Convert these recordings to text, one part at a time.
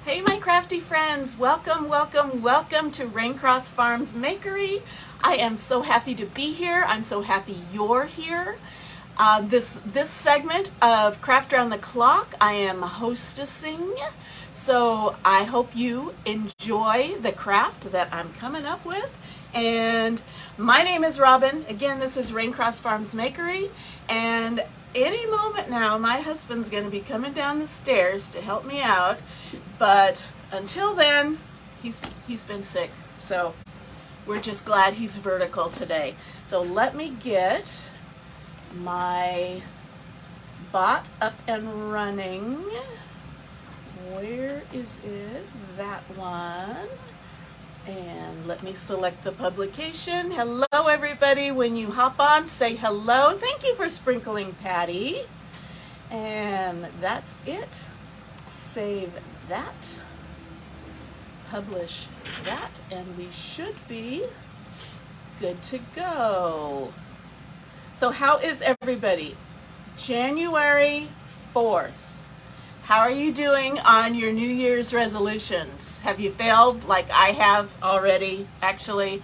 Hey my crafty friends, welcome to Raincross Farms Makery. I am so happy to be here. I'm so happy you're here. This segment of Craft Around the Clock, I am hostessing. So I hope you enjoy the craft that I'm coming up with. And my name is Robin. Again, this is Raincross Farms Makery. And any moment now, my husband's going to be coming down the stairs to help me out. But until then, he's been sick. So we're just glad he's vertical today. So let me get my bot up and running. Where is it? That one. And let me select the publication. Hello everybody. When you hop on, say hello. Thank you for sprinkling Patty. And that's it. Save that. Publish that. And we should be good to go. So how is everybody? January 4th. How are you doing on your New Year's resolutions? Have you failed like I have already? Actually,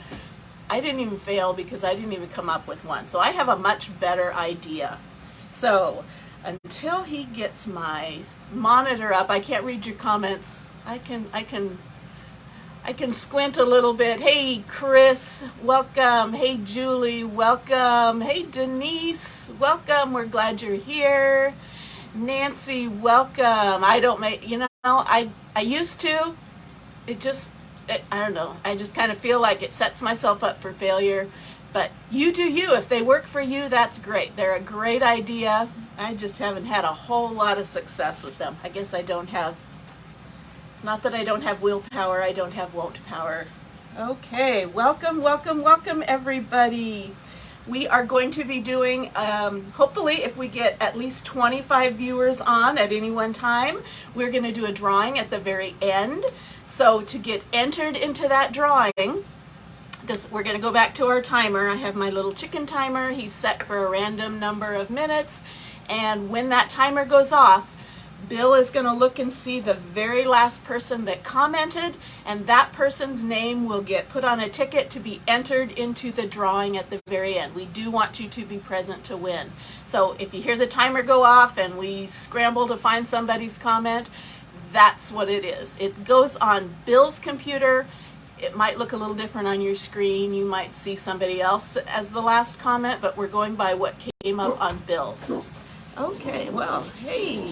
I didn't even fail because I didn't even come up with one. So I have a much better idea. So until he gets my monitor up, I can't read your comments. I can squint a little bit. Hey Chris, welcome. Hey Julie, welcome. Hey Denise, welcome. We're glad you're here. Nancy, welcome. I used to. I don't know. I just kind of feel like it sets myself up for failure. But you do you. If they work for you, that's great. They're a great idea. I just haven't had a whole lot of success with them. I guess I don't have, not that I don't have willpower, I don't have won't power. Okay, welcome everybody. We are going to be doing, hopefully if we get at least 25 viewers on at any one time, we're going to do a drawing at the very end. So to get entered into that drawing, we're going to go back to our timer. I have my little chicken timer. He's set for a random number of minutes. And when that timer goes off, Bill is going to look and see the very last person that commented, and that person's name will get put on a ticket to be entered into the drawing at the very end. We do want you to be present to win. So if you hear the timer go off and we scramble to find somebody's comment, that's what it is. It goes on Bill's computer. It might look a little different on your screen. You might see somebody else as the last comment, but we're going by what came up on Bill's. Okay, well, hey.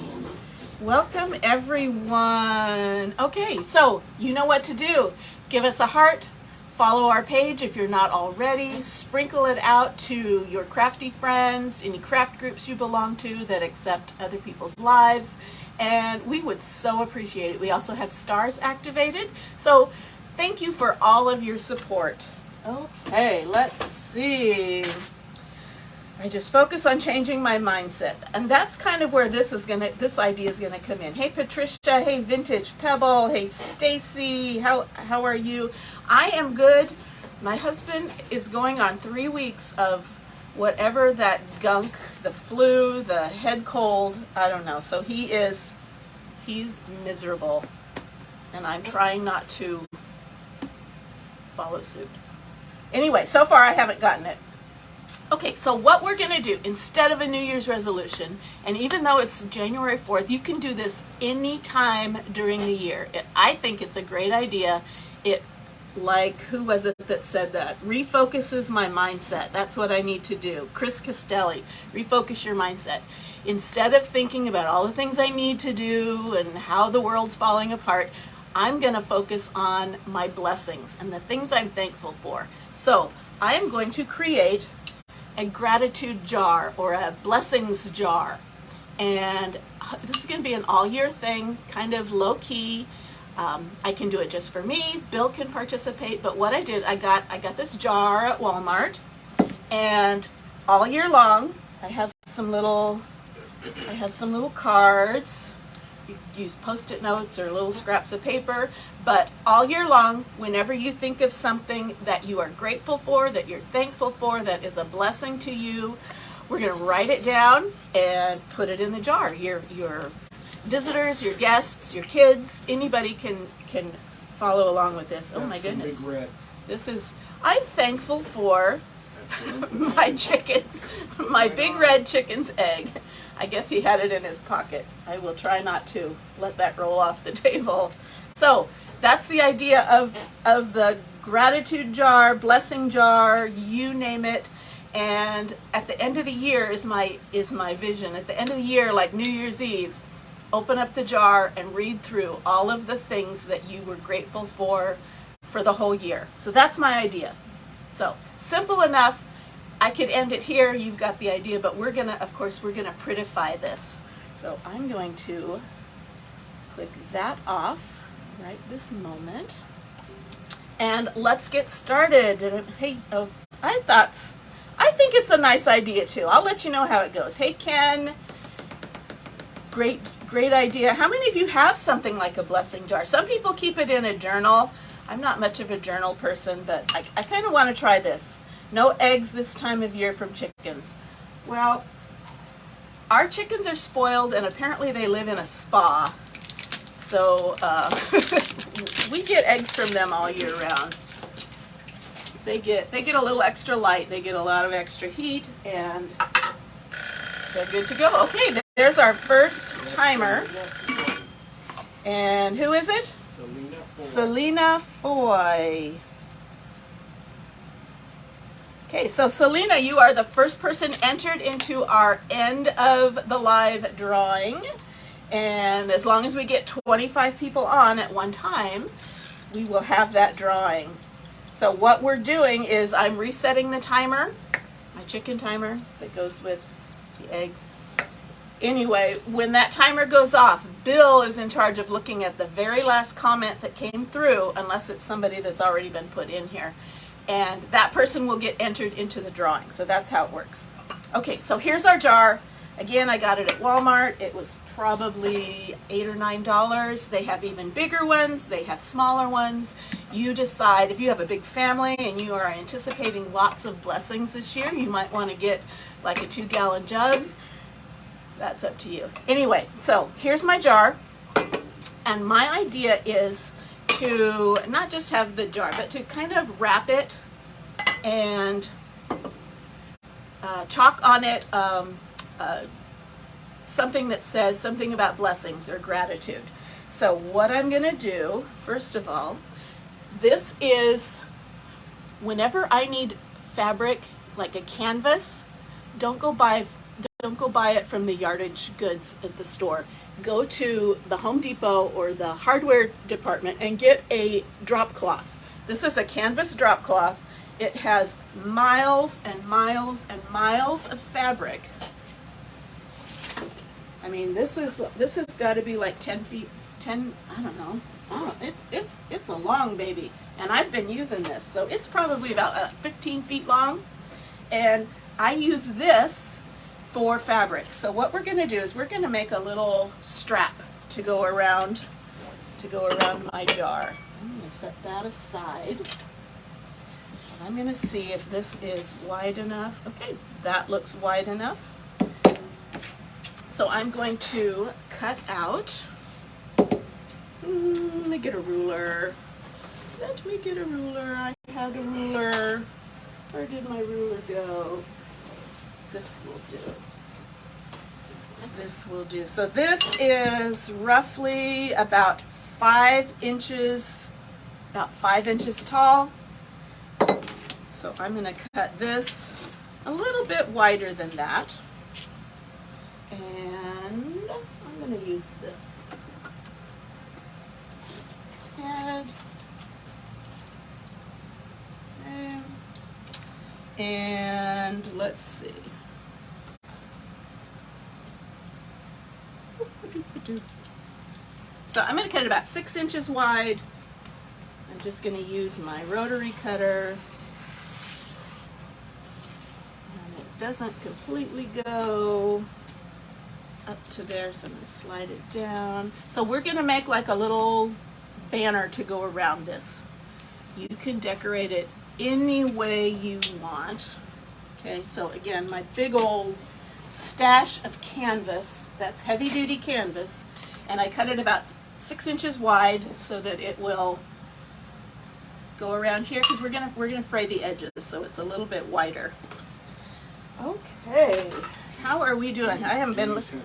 Welcome everyone. Okay, so you know what to do. Give us a heart, follow our page if you're not already, sprinkle it out to your crafty friends, any craft groups you belong to that accept other people's lives, and we would so appreciate it. We also have stars activated, so thank you for all of your support. Okay, let's see. I just focus on changing my mindset. And that's kind of where this idea is gonna come in. Hey Patricia, hey Vintage Pebble, hey Stacy, how are you? I am good. My husband is going on 3 weeks of whatever that gunk, the flu, the head cold, I don't know. So he's miserable. And I'm trying not to follow suit. Anyway, so far I haven't gotten it. Okay, so what we're going to do instead of a New Year's resolution, and even though it's January 4th, you can do this anytime during the year. I think it's a great idea. Who was it that said that? Refocuses my mindset. That's what I need to do. Chris Castelli, refocus your mindset. Instead of thinking about all the things I need to do and how the world's falling apart, I'm going to focus on my blessings and the things I'm thankful for. So I am going to create a gratitude jar or a blessings jar, and this is going to be an all-year thing, kind of low-key. I can do it just for me. Bill can participate, but what I did, I got this jar at Walmart, and all year long I have some little cards. You use post-it notes or little scraps of paper, but all year long, whenever you think of something that you are grateful for, that you're thankful for, that is a blessing to you, we're going to write it down and put it in the jar. Your visitors, your guests, your kids, anybody can follow along with this. Oh my goodness. Big red. This is, I'm thankful for my chickens, my big red chicken's egg. I guess he had it in his pocket. I will try not to let that roll off the table. So that's the idea of the gratitude jar, blessing jar, you name it. And at the end of the year is my vision. At the end of the year, like New Year's Eve, open up the jar and read through all of the things that you were grateful for the whole year. So that's my idea. So simple enough. I could end it here. You've got the idea, but we're gonna, of course, we're gonna prettify this. So I'm going to click that off right this moment. And let's get started. Hey, oh, I think it's a nice idea too. I'll let you know how it goes. Hey, Ken, great idea. How many of you have something like a blessing jar? Some people keep it in a journal. I'm not much of a journal person, but I kind of want to try this. No eggs this time of year from chickens. Well, our chickens are spoiled and apparently they live in a spa. So we get eggs from them all year round. They get a little extra light. They get a lot of extra heat and they're good to go. Okay, there's our first timer. And who is it? Selena Foy. Okay, so Selena, you are the first person entered into our end of the live drawing. And as long as we get 25 people on at one time, we will have that drawing. So what we're doing is I'm resetting the timer, my chicken timer that goes with the eggs. Anyway, when that timer goes off, Bill is in charge of looking at the very last comment that came through, unless it's somebody that's already been put in here. And that person will get entered into the drawing. So that's how it works. Okay, so here's our jar. Again, I got it at Walmart. It was probably $8 or $9. They have even bigger ones. They have smaller ones. You decide. If you have a big family and you are anticipating lots of blessings this year, you might want to get like a 2-gallon jug. That's up to you. Anyway, so here's my jar. And my idea is to not just have the jar, but to kind of wrap it and chalk on it something that says something about blessings or gratitude. So what I'm going to do, first of all, this is whenever I need fabric, like a canvas, don't go buy it from the yardage goods at the store. Go to the Home Depot or the hardware department and get a drop cloth. This is a canvas drop cloth. It has miles and miles and miles of fabric. I mean, this has got to be like 10 feet, I don't know. Oh, it's a long baby, and I've been using this, so it's probably about 15 feet long. And I use this for fabric. So what we're going to do is we're going to make a little strap to go around my jar. I'm going to set that aside. I'm going to see if this is wide enough. Okay, that looks wide enough. So I'm going to cut out. Let me get a ruler. Let me get a ruler. I had a ruler. Where did my ruler go? This will do. This will do. So this is roughly about 5 inches, tall. So I'm going to cut this a little bit wider than that. And I'm going to use this head. And let's see. So I'm going to cut it about 6 inches wide. I'm just going to use my rotary cutter. And it doesn't completely go up to there, so I'm going to slide it down. So we're going to make like a little banner to go around this. You can decorate it any way you want. Okay, so again, my big old stash of canvas, that's heavy duty canvas, and I cut it about 6 inches wide so that it will go around here, because we're gonna fray the edges, so it's a little bit wider. Okay, how are we doing? I haven't been looking.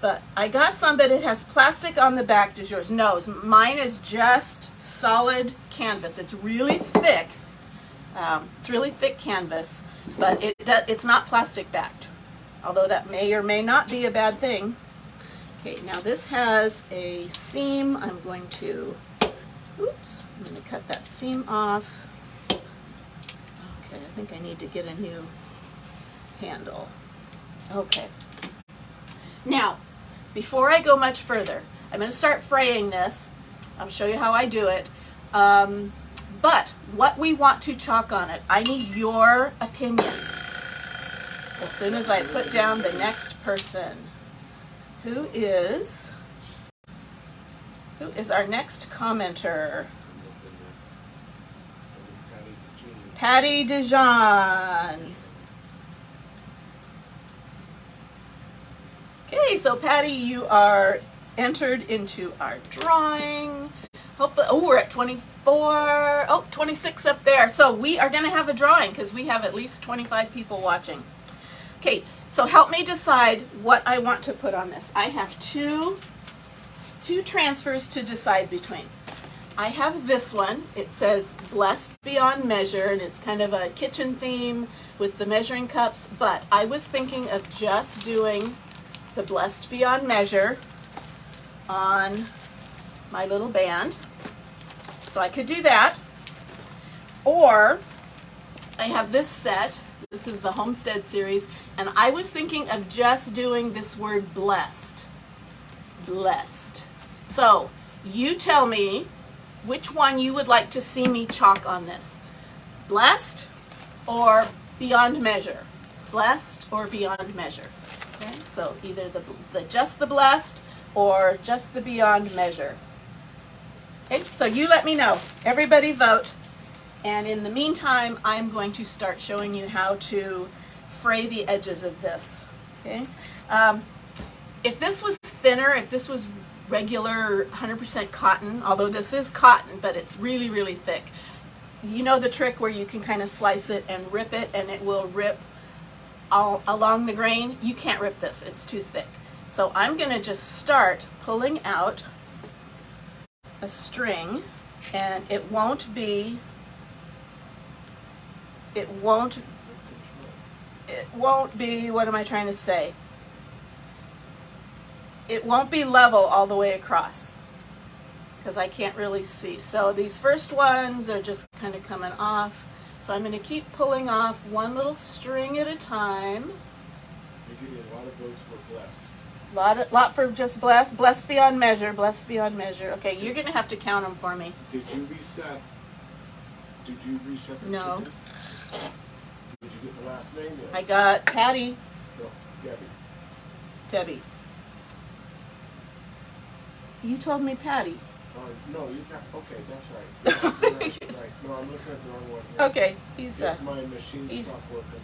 But I got some, but it has plastic on the back. Does yours? No, mine is just solid canvas. It's really thick. It's really thick canvas, but it's not plastic backed, although that may or may not be a bad thing. Okay, now this has a seam. I'm going to cut that seam off. Okay, I think I need to get a new handle. Okay. Now, before I go much further, I'm going to start fraying this. I'll show you how I do it. But what we want to chalk on it, I need your opinion. As soon as I put down the next person, who is our next commenter? Patty Dijon. Okay, so Patty, you are entered into our drawing. Hopefully, we're at 24, 26 up there. So we are going to have a drawing because we have at least 25 people watching. Okay, so help me decide what I want to put on this. I have two transfers to decide between. I have this one. It says Blessed Beyond Measure, and it's kind of a kitchen theme with the measuring cups, but I was thinking of just doing the Blessed Beyond Measure on my little band. So I could do that. Or I have this set. This is the Homestead series, and I was thinking of just doing this word blessed. Blessed. So you tell me which one you would like to see me chalk on this. Blessed or Beyond Measure. Blessed or Beyond Measure. Okay, so either just the blessed or just the beyond measure. Okay, so you let me know. Everybody vote. And in the meantime, I'm going to start showing you how to fray the edges of this. Okay. If this was thinner, if this was regular 100% cotton, although this is cotton, but it's really, really thick, you know the trick where you can kind of slice it and rip it, and it will rip all along the grain. You can't rip this, it's too thick. So I'm going to just start pulling out a string, and it won't be what am I trying to say? It won't be level all the way across because I can't really see. So these first ones are just kind of coming off. So I'm going to keep pulling off one little string at a time. You're getting a lot of votes for blessed. Lot for just blessed. Blessed beyond measure. Blessed beyond measure. Okay, you're going to have to count them for me. Did you reset the No. chicken? Did you get the last name yet? I got Patty. No, Debbie. Debbie. You told me Patty. No, you got, okay, that's right. No, right. No, I'm looking at the wrong one. Yeah. Okay, My machine stopped working.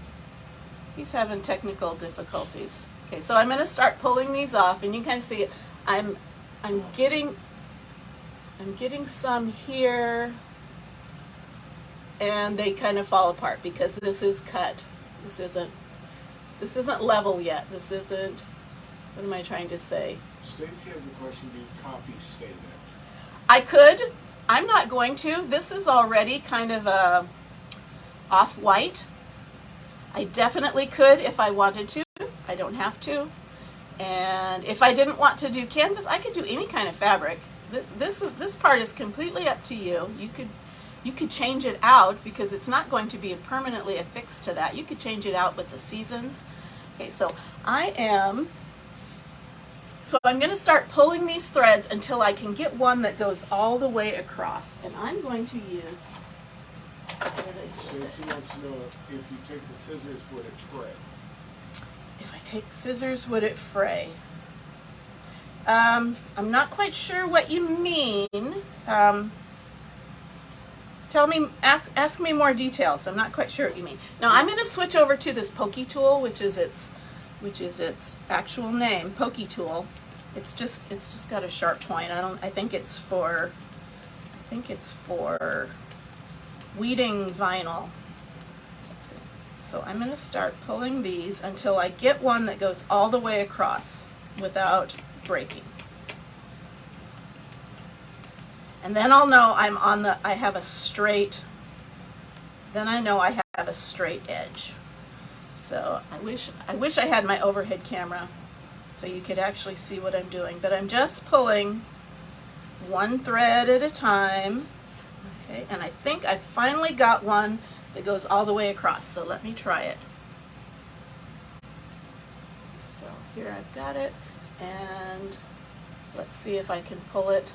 He's having technical difficulties. Okay, so I'm going to start pulling these off, and you can kind of see it. I'm getting some here, and they kind of fall apart because this is cut. This isn't level yet. This isn't. What am I trying to say? Stacy has the question: do you copy statement? I could. I'm not going to. This is already kind of a off-white. I definitely could if I wanted to. I don't have to. And if I didn't want to do canvas, I could do any kind of fabric. This part is completely up to you. You could change it out because it's not going to be permanently affixed to that. You could change it out with the seasons. Okay, so I'm going to start pulling these threads until I can get one that goes all the way across. And I'm going to use... Stacy wants to know if you take the scissors, would it fray? If I take scissors, would it fray? I'm not quite sure what you mean. Tell me, ask me more details. I'm not quite sure what you mean. Now I'm going to switch over to this Pokey tool, which is its actual name, Pokey tool. It's just got a sharp point. I think it's for weeding vinyl. So I'm going to start pulling these until I get one that goes all the way across without breaking. And then I'll know I have a straight, then I know I have a straight edge. So I wish I had my overhead camera so you could actually see what I'm doing, but I'm just pulling one thread at a time. Okay, and I think I finally got one that goes all the way across, so let me try it. So here I've got it, and let's see if I can pull it.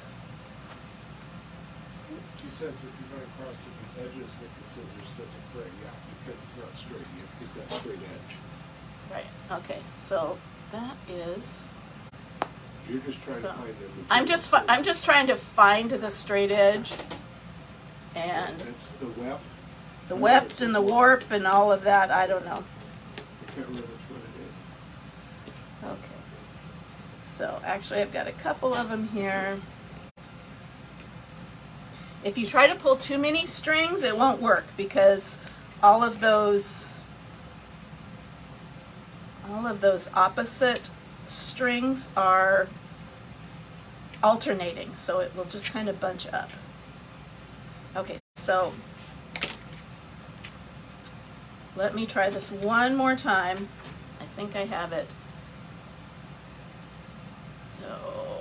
She says if you run across the edges with the scissors, doesn't fray, yeah, because it's not straight. You have to get that straight edge. Right, okay, so that is... You're just trying to find the... I'm just trying to find the straight edge, and that's the weft. The weft and the warp and all of that, I don't know. I can't remember which one it is. Okay. So actually I've got a couple of them here. If you try to pull too many strings, it won't work because all of those opposite strings are alternating, so it will just kind of bunch up. Okay, so let me try this one more time. I think I have it. So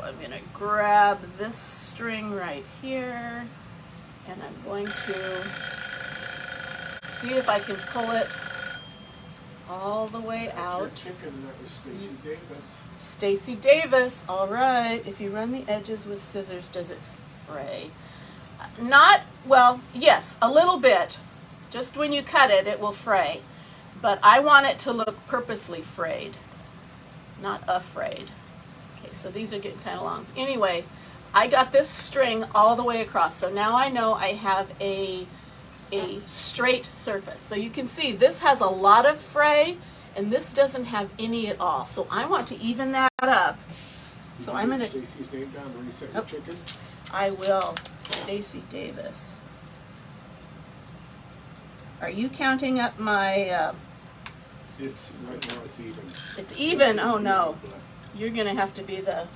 I'm going to grab this string right here, and I'm going to see if I can pull it all the way out. That's your chicken, that was Stacy Davis. Stacy Davis, all right. If you run the edges with scissors, does it fray? Not, well, yes, a little bit. Just when you cut it, it will fray. But I want it to look purposely frayed, not afraid. Okay, so these are getting kind of long. Anyway, I got this string all the way across. So now I know I have a straight surface. So you can see this has a lot of fray and this doesn't have any at all. So I want to even that up. So I'm going to... Stacy's name down when you said your chicken? I will. Stacy Davis. Are you counting up my... It's right now it's even. It's even? Oh no. You're going to have to be the...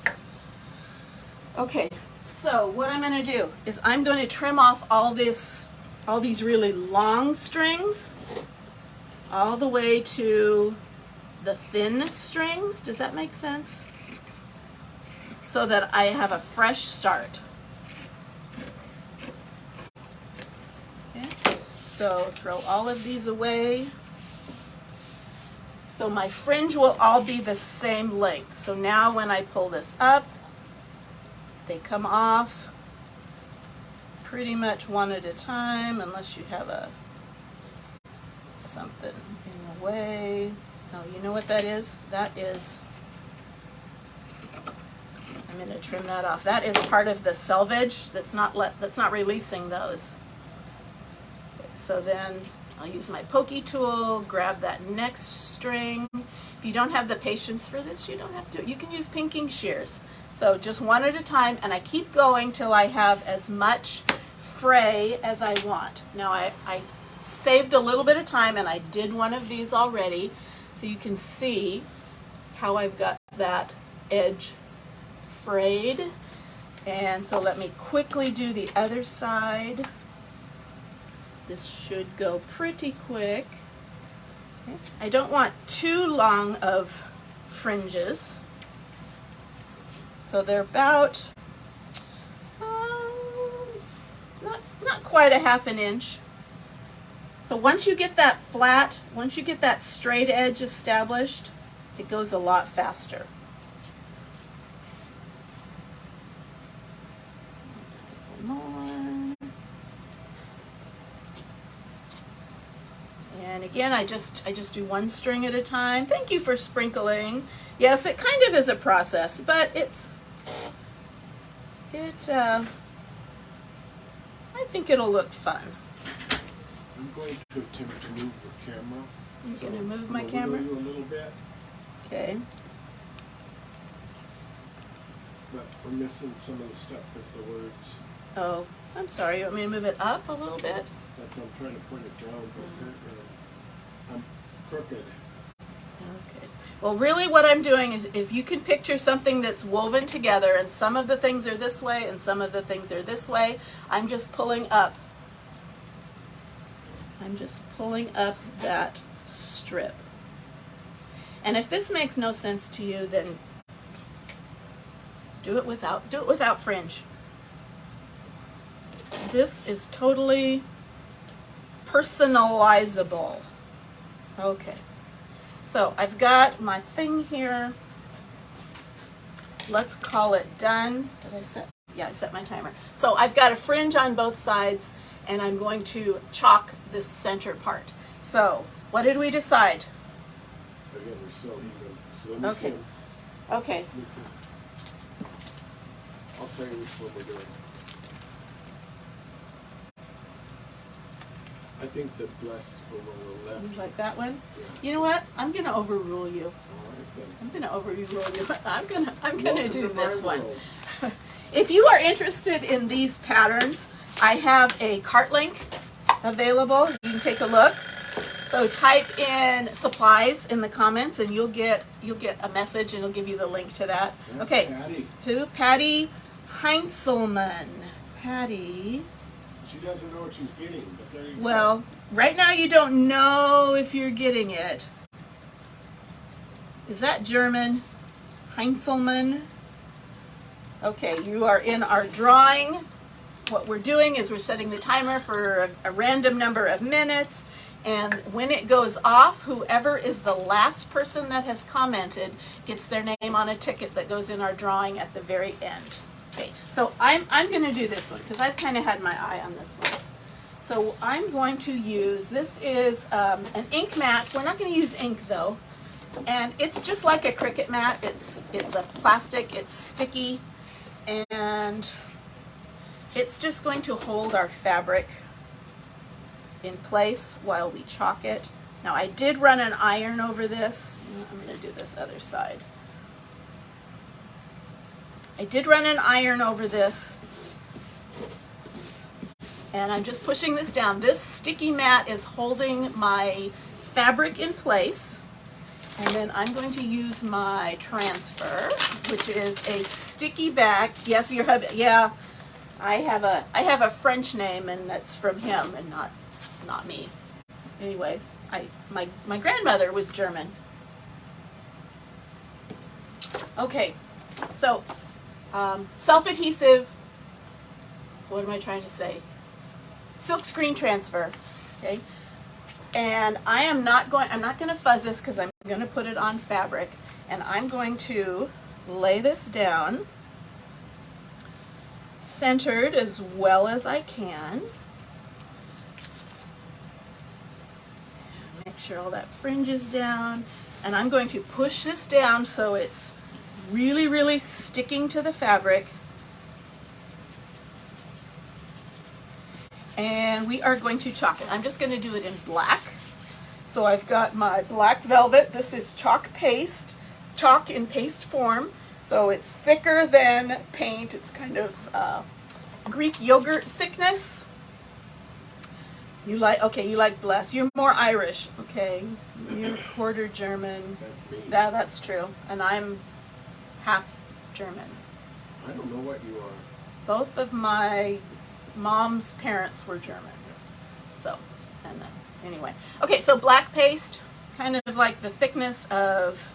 Okay, so what I'm going to do is I'm going to trim off all these really long strings all the way to the thin strings. Does that make sense? So that I have a fresh start. Okay, so throw all of these away. So my fringe will all be the same length. So now when I pull this up, they come off pretty much one at a time, unless you have something in the way. Oh, you know what that is? That is, I'm going to trim that off. That is part of the selvage that's not releasing those. Okay, so then I'll use my pokey tool, grab that next string. If you don't have the patience for this, you don't have to. You can use pinking shears. So just one at a time, and I keep going till I have as much fray as I want. Now I saved a little bit of time, and I did one of these already, so you can see how I've got that edge frayed. And so let me quickly do the other side. This should go pretty quick. Okay. I don't want too long of fringes. So they're about, not quite a half an inch. So once you get that flat, once you get that straight edge established, it goes a lot faster. More. And again, I just do one string at a time. Thank you for sprinkling. Yes, it kind of is a process, but I think it'll look fun. I'm going to attempt to move the camera. You're going to move my camera? You a little bit. Okay. But we're missing some of the stuff because the words, Oh, I'm sorry. You want me to move it up a little bit? that's what I'm trying to point it down, but I'm crooked. Okay. Well, really what I'm doing is, if you can picture something that's woven together and some of the things are this way and some of the things are this way, I'm just pulling up. I'm just pulling up that strip. And if this makes no sense to you, then do it without fringe. This is totally personalizable. Okay. So I've got my thing here. Let's call it done. Did I set? Yeah, I set my timer. So I've got a fringe on both sides, and I'm going to chalk this center part. So what did we decide? Again, we're still even. So let me Okay. see. Okay. Let me see. I'll tell you which one we're doing. I think the blessed one on the left. You like that one? Yeah. You know what? I'm gonna overrule you. All right then. I'm gonna overrule you. I'm gonna Welcome do to my this one. world. If you are interested in these patterns, I have a cart link available. You can take a look. So type in supplies in the comments, and you'll get a message, and it'll give you the link to that. Yeah, Okay. Patty. Who? Patty Heinzelman. Patty. She doesn't know what she's getting, but there you go. Well, right now you don't know if you're getting it. Is that German? Heinzelman? Okay, you are in our drawing. What we're doing is we're setting the timer for a random number of minutes, and when it goes off, whoever is the last person that has commented gets their name on a ticket that goes in our drawing at the very end. Okay, so I'm going to do this one because I've kind of had my eye on this one. So I'm going to use, this is an ink mat. We're not going to use ink though, and it's just like a Cricut mat. It's a plastic, it's sticky, and it's just going to hold our fabric in place while we chalk it. Now I did run an iron over this. I'm going to do this other side. I did run an iron over this, and I'm just pushing this down. This sticky mat is holding my fabric in place, and then I'm going to use my transfer, which is a sticky back. Yes, your hubby. Yeah, I have a French name, and that's from him, and not me. Anyway, my grandmother was German. Okay, so. Self-adhesive, what am I trying to say? Silk screen transfer, okay? And I'm not going to fuzz this because I'm going to put it on fabric, and I'm going to lay this down centered as well as I can. Make sure all that fringe is down, and I'm going to push this down so it's really, really sticking to the fabric. And we are going to chalk it. I'm just going to do it in black. So I've got my black velvet. This is chalk paste, chalk in paste form. So it's thicker than paint. It's kind of Greek yogurt thickness. You like blessed. You're more Irish, okay? You're quarter German. That's me. That's true. And I'm half German. I don't know what you are. Both of my mom's parents were German. So, and then, anyway. Okay, so black paste, kind of like the thickness of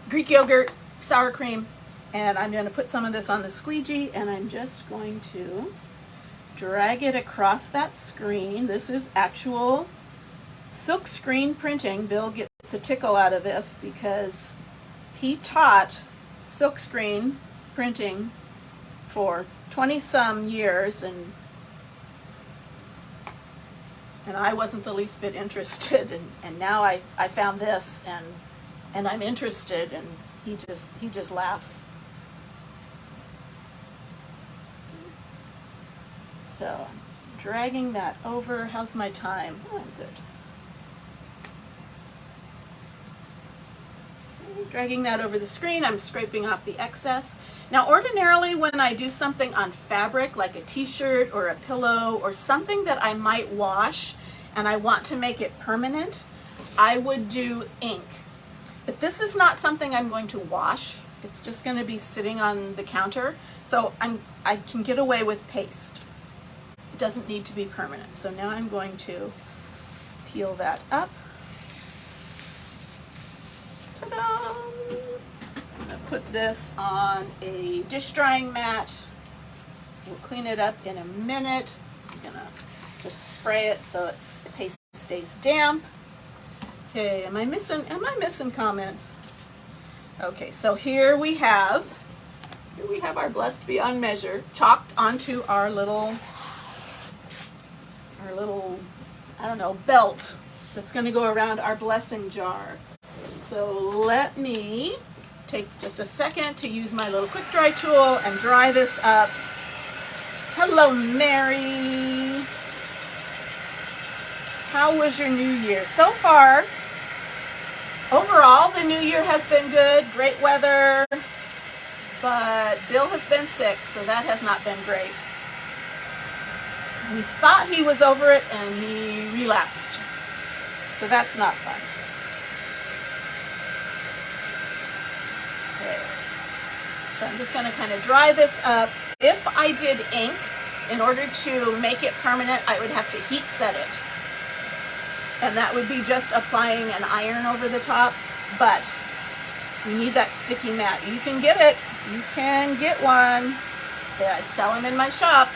Greek yogurt, sour cream, and I'm going to put some of this on the squeegee, and I'm just going to drag it across that screen. This is actual silk screen printing. Bill gets a tickle out of this because he taught silk screen printing for 20-some years, and I wasn't the least bit interested, and now I found this, and I'm interested, and he just laughs. So I'm dragging that over. How's my time? Oh, I'm good. Dragging that over the screen, I'm scraping off the excess. Now ordinarily when I do something on fabric like a t-shirt or a pillow or something that I might wash and I want to make it permanent, I would do ink. But this is not something I'm going to wash. It's just going to be sitting on the counter. So I can get away with paste. It doesn't need to be permanent. So now I'm going to peel that up. Ta-da! I'm going to put this on a dish drying mat. We'll clean it up in a minute. I'm going to just spray it so the paste stays damp. Okay, am I missing comments? Okay, so here we have our Blessed Beyond Measure chalked onto our little, I don't know, belt that's going to go around our blessing jar. So let me take just a second to use my little quick dry tool and dry this up. Hello, Mary. How was your new year? So far, overall, the new year has been good, great weather, but Bill has been sick, so that has not been great. We thought he was over it and he relapsed, so that's not fun. Okay. So I'm just going to kind of dry this up. If I did ink, in order to make it permanent, I would have to heat set it. And that would be just applying an iron over the top, but you need that sticky mat. You can get it. You can get one. I sell them in my shop.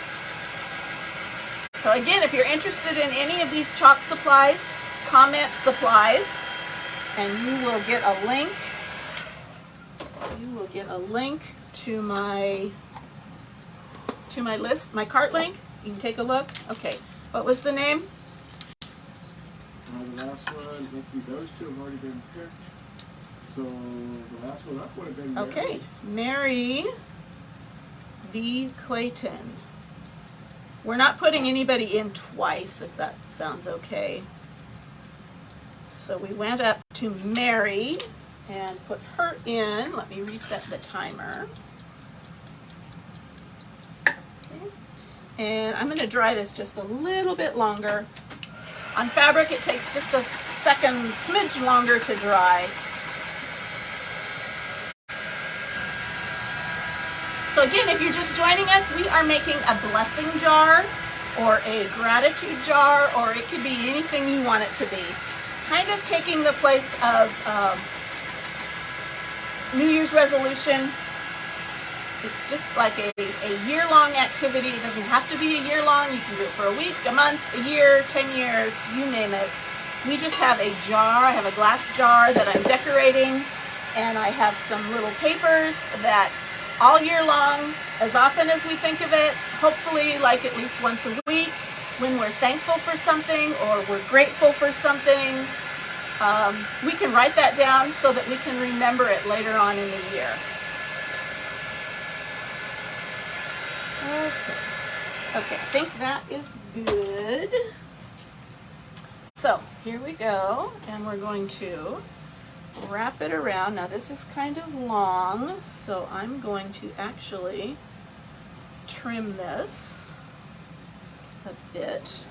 So again, if you're interested in any of these chalk supplies, comment supplies, and you will get a link. You will get a link to my list, my cart link. You can take a look. Okay, what was the name? The last one, let's see, those two have already been picked. So the last one up would have been Mary. Okay, Mary V. Clayton. We're not putting anybody in twice, if that sounds okay. So we went up to Mary and put her in. Let me reset the timer. Okay. And I'm going to dry this just a little bit longer. On fabric, it takes just a smidge longer to dry. So again, if you're just joining us, we are making a blessing jar or a gratitude jar, or it could be anything you want it to be. Kind of taking the place of New Year's resolution. It's just like a year-long activity. It doesn't have to be a year-long. You can do it for a week, a month, a year, 10 years, you name it. We just have a jar. I have a glass jar that I'm decorating, and I have some little papers that all year long, as often as we think of it, hopefully like at least once a week, when we're thankful for something or we're grateful for something, we can write that down so that we can remember it later on in the year. Okay, I think that is good. So here we go, and we're going to wrap it around. Now this is kind of long, so I'm going to actually trim this a bit.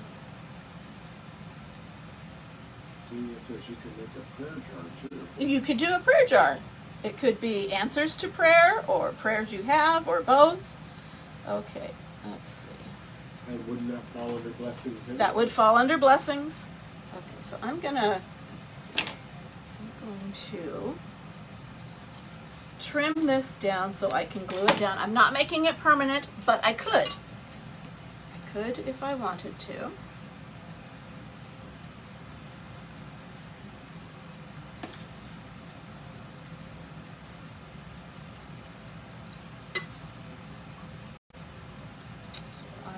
See, it says you can make a prayer jar too. You could do a prayer jar. It could be answers to prayer or prayers you have or both. Okay, let's see. And wouldn't that fall under blessings anyway? That would fall under blessings. Okay, so I'm going to trim this down so I can glue it down. I'm not making it permanent, but I could. I could if I wanted to.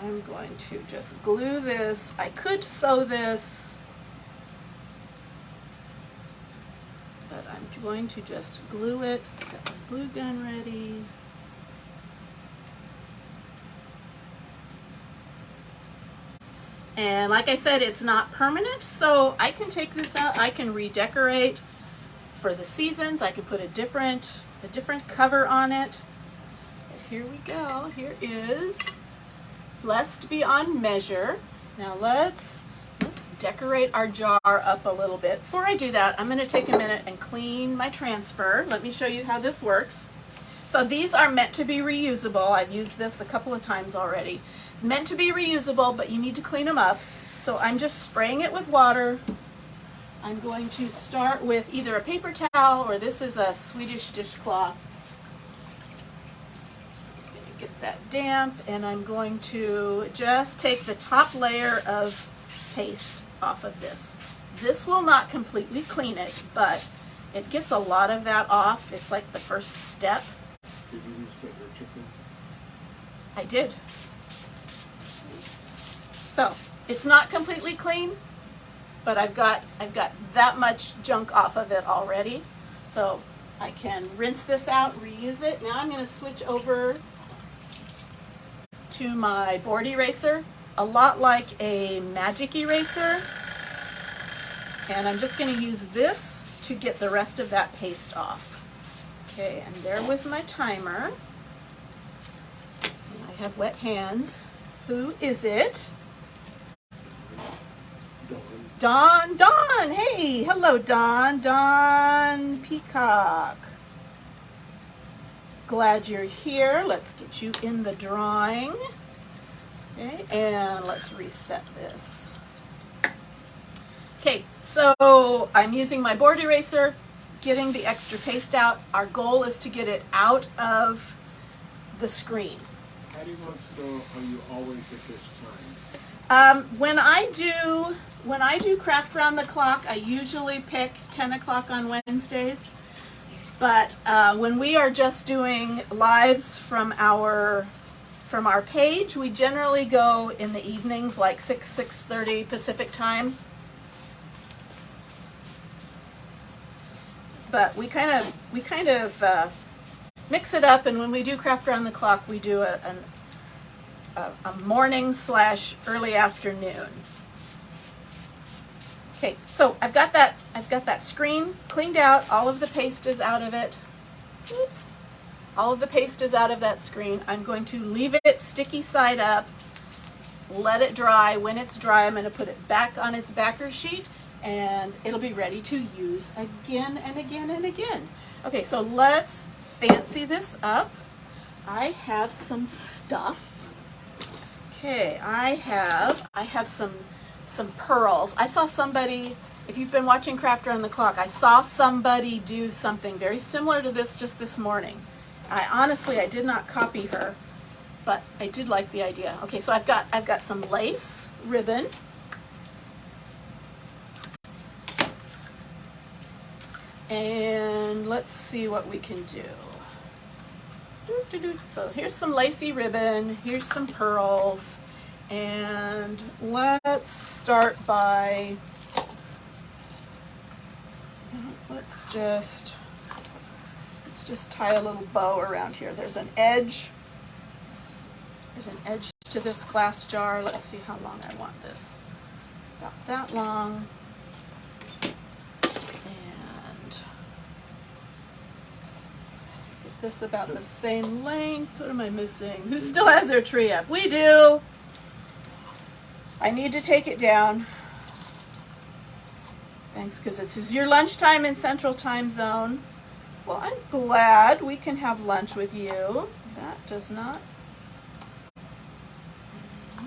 I'm going to just glue this. I could sew this, but I'm going to just glue it. Got my glue gun ready. And like I said, it's not permanent, so I can take this out. I can redecorate for the seasons. I could put a different cover on it. But here we go. Here is Blessed Beyond Measure. Now let's decorate our jar up a little bit. Before I do that, I'm going to take a minute and clean my transfer. Let me show you how this works. So these are meant to be reusable. I've used this a couple of times already. Meant to be reusable, but you need to clean them up. So I'm just spraying it with water. I'm going to start with either a paper towel or this is a Swedish dishcloth. Get that damp, and I'm going to just take the top layer of paste off of this. This will not completely clean it, but it gets a lot of that off. It's like the first step. Did you reset your chicken? I did. So it's not completely clean, but I've got that much junk off of it already. So I can rinse this out, reuse it. Now I'm going to switch over to my board eraser, a lot like a magic eraser. And I'm just going to use this to get the rest of that paste off. Okay, and there was my timer. And I have wet hands. Who is it? Dawn. Dawn, hey, hello Dawn. Dawn Peacock. Glad you're here. Let's get you in the drawing. Okay, and let's reset this. Okay, so I'm using my board eraser, getting the extra paste out. Our goal is to get it out of the screen. Patty wants to know, are you always at this time? When I do Craft Round the Clock, I usually pick 10 o'clock on Wednesdays. But when we are just doing lives from our page, we generally go in the evenings, like 6:30 Pacific time. But we kind of mix it up, and when we do Craft Around the Clock, we do a morning / early afternoon. Okay, so I've got that screen cleaned out. All of the paste is out of it. Oops. All of the paste is out of that screen. I'm going to leave it sticky side up, let it dry. When it's dry, I'm going to put it back on its backer sheet, and it'll be ready to use again and again and again. Okay, so let's fancy this up. I have some stuff. Okay, I have some pearls. I saw somebody, if you've been watching Craft Around the Clock, I saw somebody do something very similar to this just this morning. I did not copy her, but I did like the idea. Okay, so I've got some lace ribbon. And let's see what we can do. So here's some lacy ribbon, here's some pearls, and let's start by, let's just tie a little bow around here. There's an edge to this glass jar. Let's see how long I want this. About that long. This about the same length. What am I missing? Who still has their tree up? We do. I need to take it down. Thanks, because this is your lunchtime in Central Time Zone. Well, I'm glad we can have lunch with you. That does not.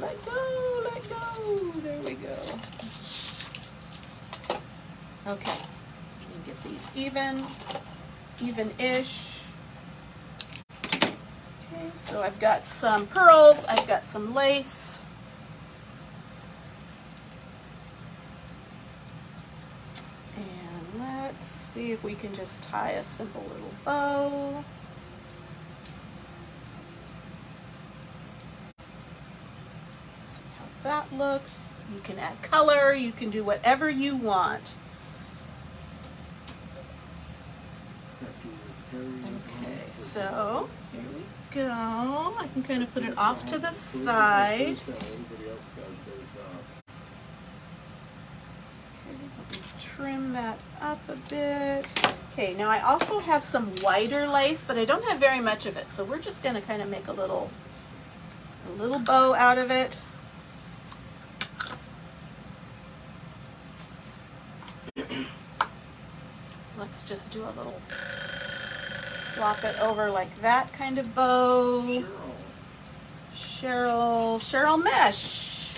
Let go, let go. There we go. Okay. Let me get these even-ish. Okay, so I've got some pearls, I've got some lace. And let's see if we can just tie a simple little bow. See how that looks. You can add color, you can do whatever you want. Okay, so here we go. I can kind of put it off to the side. Okay, let me trim that up a bit. Okay, now I also have some whiter lace, but I don't have very much of it, so we're just going to kind of make a little bow out of it. Let's just do a little flop it over like that kind of bow. Cheryl mesh.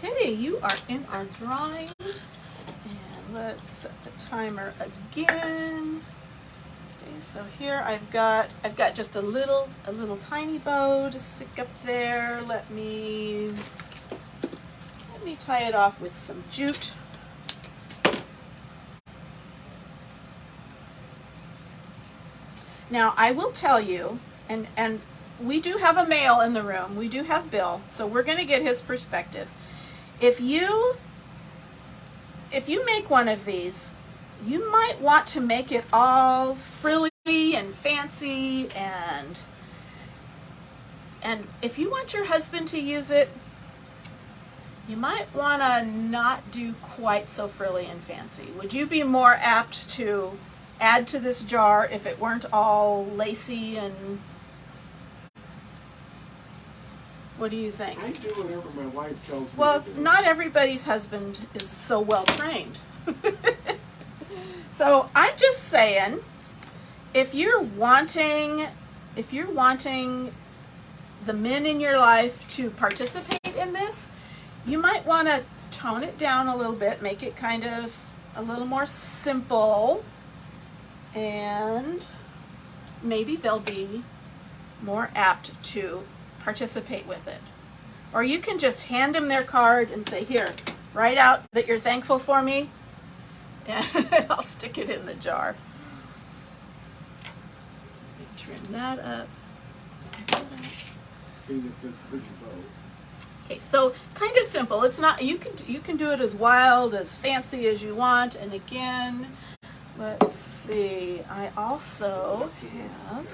Okay, you are in our drawing. And let's set the timer again. Okay, so here I've got just a little tiny bow to stick up there. Let me tie it off with some jute. Now I will tell you, and we do have a male in the room. We do have Bill, so we're going to get his perspective. If you make one of these, you might want to make it all frilly and fancy, and if you want your husband to use it, you might want to not do quite so frilly and fancy. Would you be more apt to add to this jar if it weren't all lacy and... What do you think? I do whatever my wife tells me Well, to do. not everybody's husband is so well trained. So I'm just saying, if you're wanting the men in your life to participate in this, you might want to tone it down a little bit, make it kind of a little more simple, and maybe they'll be more apt to participate with it. Or you can just hand them their card and say, here, write out that you're thankful for me, and I'll stick it in the jar. Trim that up. See, it's a pretty bow. Okay, so kind of simple. It's not, you can do it as wild, as fancy as you want. And again, let's see, I also have,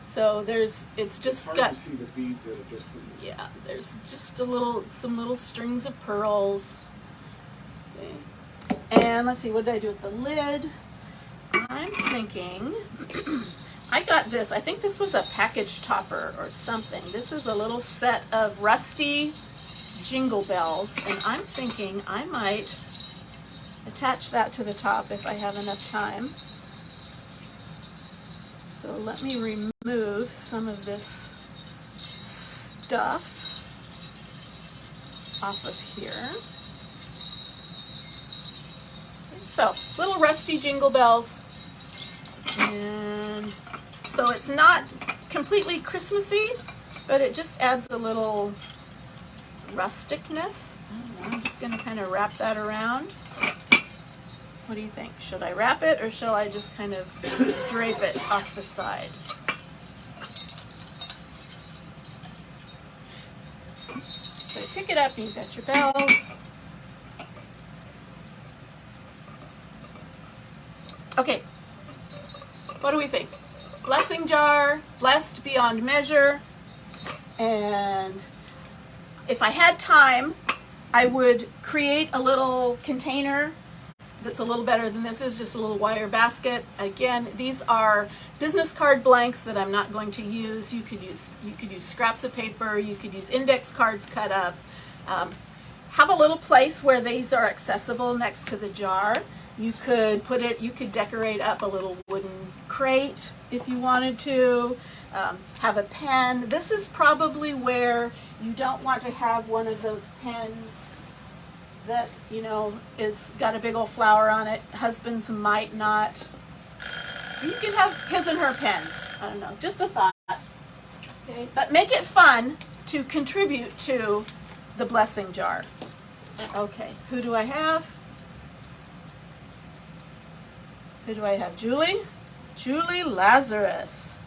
so it's just hard got, to see the beads at a distance. yeah, there's just some little strings of pearls. Okay. And let's see, what did I do with the lid? I'm thinking, I got this, I think this was a package topper or something. This is a little set of rusty jingle bells, and I'm thinking I might attach that to the top if I have enough time. So let me remove some of this stuff off of here. So, little rusty jingle bells. And so it's not completely Christmassy, but it just adds a little rusticness. I don't know, I'm just going to kind of wrap that around. What do you think? Should I wrap it, or shall I just kind of drape it off the side? So you pick it up and you've got your bells. Okay, what do we think? Blessing jar, blessed beyond measure, and if I had time, I would create a little container that's a little better than this is, just a little wire basket. Again, these are business card blanks that I'm not going to use. You could use scraps of paper, you could use index cards cut up. Have a little place where these are accessible next to the jar. You could decorate up a little wooden crate if you wanted to. Have a pen. This is probably where you don't want to have one of those pens that, you know, is got a big old flower on it. Husbands might not. You can have his and her pens. I don't know, just a thought. Okay, but make it fun to contribute to the blessing jar. Okay, who do I have? Who do I have? Julie? Julie Lazarus.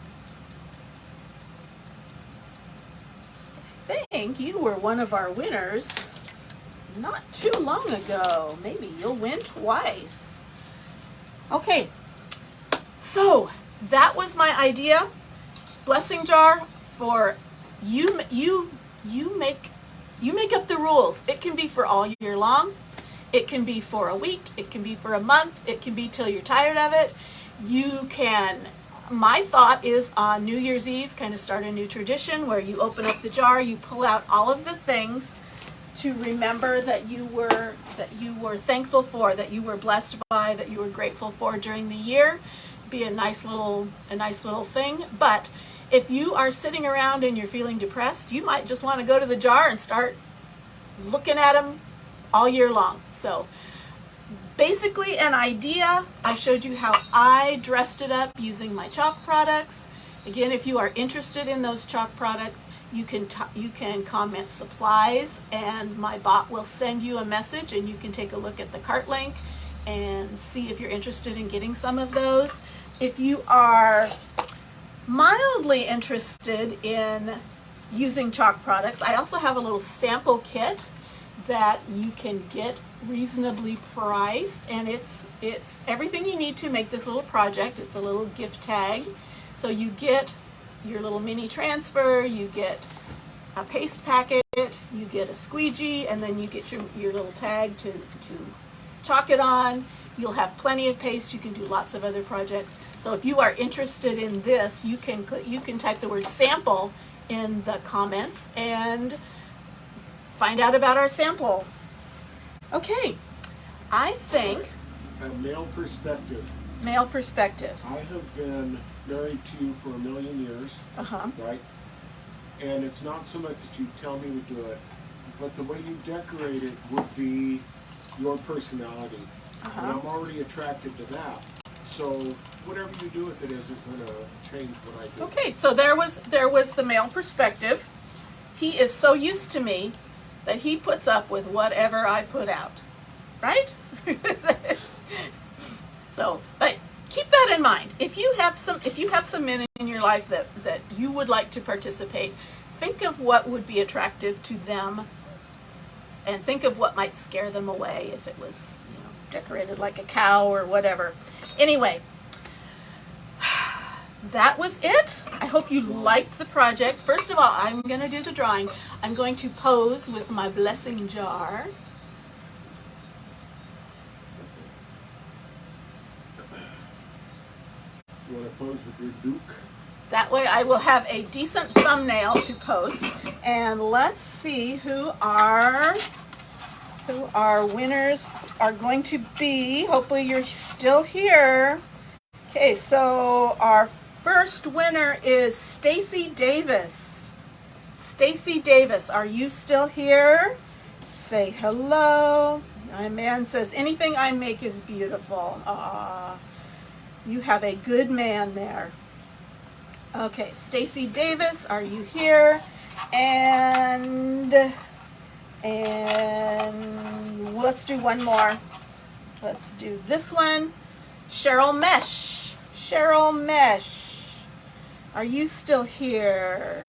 I think you were one of our winners not too long ago. Maybe you'll win twice. Okay, so that was my idea. Blessing jar for you make up the rules. It can be for all year long. It can be for a week. It can be for a month. It can be till you're tired of it. You can, my thought is on New Year's Eve, kind of start a new tradition where you open up the jar, you pull out all of the things to remember that you were thankful for, that you were blessed by, that you were grateful for during the year. Be a nice little thing. But if you are sitting around and you're feeling depressed, you might just want to go to the jar and start looking at them all year long. So basically an idea. I showed you how I dressed it up using my chalk products. Again, if you are interested in those chalk products, you can comment supplies and my bot will send you a message and you can take a look at the cart link and see if you're interested in getting some of those. If you are mildly interested in using chalk products, I also have a little sample kit that you can get reasonably priced, and it's everything you need to make this little project. It's a little gift tag. So you get your little mini transfer, you get a paste packet, you get a squeegee, and then you get your little tag to chalk it on. You'll have plenty of paste. You can do lots of other projects. So if you are interested in this, you can type the word sample in the comments and find out about our sample. Okay, I think A male perspective. male perspective. I have been married to you for 1,000,000 years, Uh-huh. right? And it's not so much that you tell me to do it, but the way you decorate it would be your personality. Uh-huh. And I'm already attracted to that. So whatever you do with it isn't going to change what I do. Okay, so there was the male perspective. He is so used to me that he puts up with whatever I put out, right? So, but keep that in mind. If you have some men in your life that you would like to participate, think of what would be attractive to them, and think of what might scare them away if it was, decorated like a cow or whatever. Anyway, that was it. I hope you liked the project. First of all, I'm going to do the drawing. I'm going to pose with my blessing jar. You want to pose with your Duke? That way I will have a decent thumbnail to post. And let's see who our winners are going to be. Hopefully you're still here. Okay, so our first winner is Stacy Davis. Stacy Davis, are you still here? Say hello. My man says, anything I make is beautiful. Aww. You have a good man there. Okay, Stacy Davis, are you here? And let's do one more. Let's do this one. Cheryl Mesh. Cheryl Mesh. Are you still here?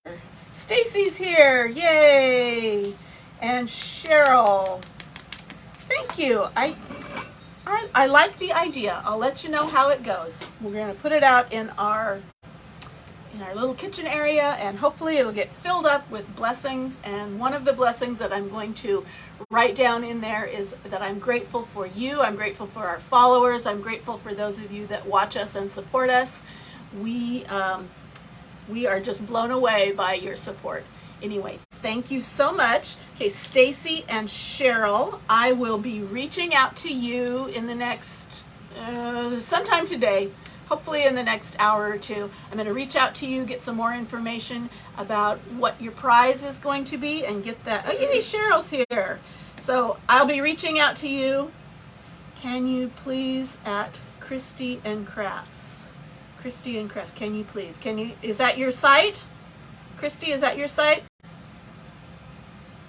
Stacy's here. Yay. And Cheryl. Thank you. I like the idea. I'll let you know how it goes. We're going to put it out in our little kitchen area, and hopefully it'll get filled up with blessings. And one of the blessings that I'm going to write down in there is that I'm grateful for you. I'm grateful for our followers. I'm grateful for those of you that watch us and support us. We are just blown away by your support. Anyway, thank you so much. Okay, Stacy and Cheryl, I will be reaching out to you in the next, sometime today, hopefully in the next hour or two. I'm going to reach out to you, get some more information about what your prize is going to be, and get that. Oh, yay, Cheryl's here. So I'll be reaching out to you. Can you please at Christy and Crafts? Christy and Crafts, can you please? Is that your site? Christy, is that your site?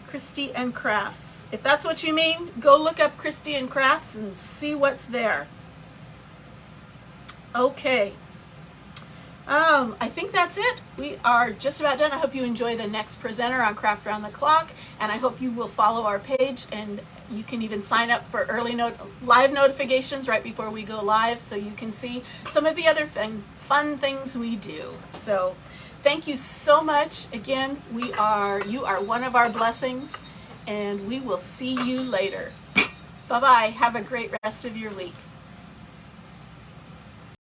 Christy and Crafts. If that's what you mean, go look up Christy and Crafts and see what's there. Okay. I think that's it. We are just about done. I hope you enjoy the next presenter on Craft Around the Clock, and I hope you will follow our page, and you can even sign up for live notifications right before we go live, so you can see some of the other fun things we do. So Thank you so much. Again, you are one of our blessings, and we will see you later. Bye-bye. Have a great rest of your week.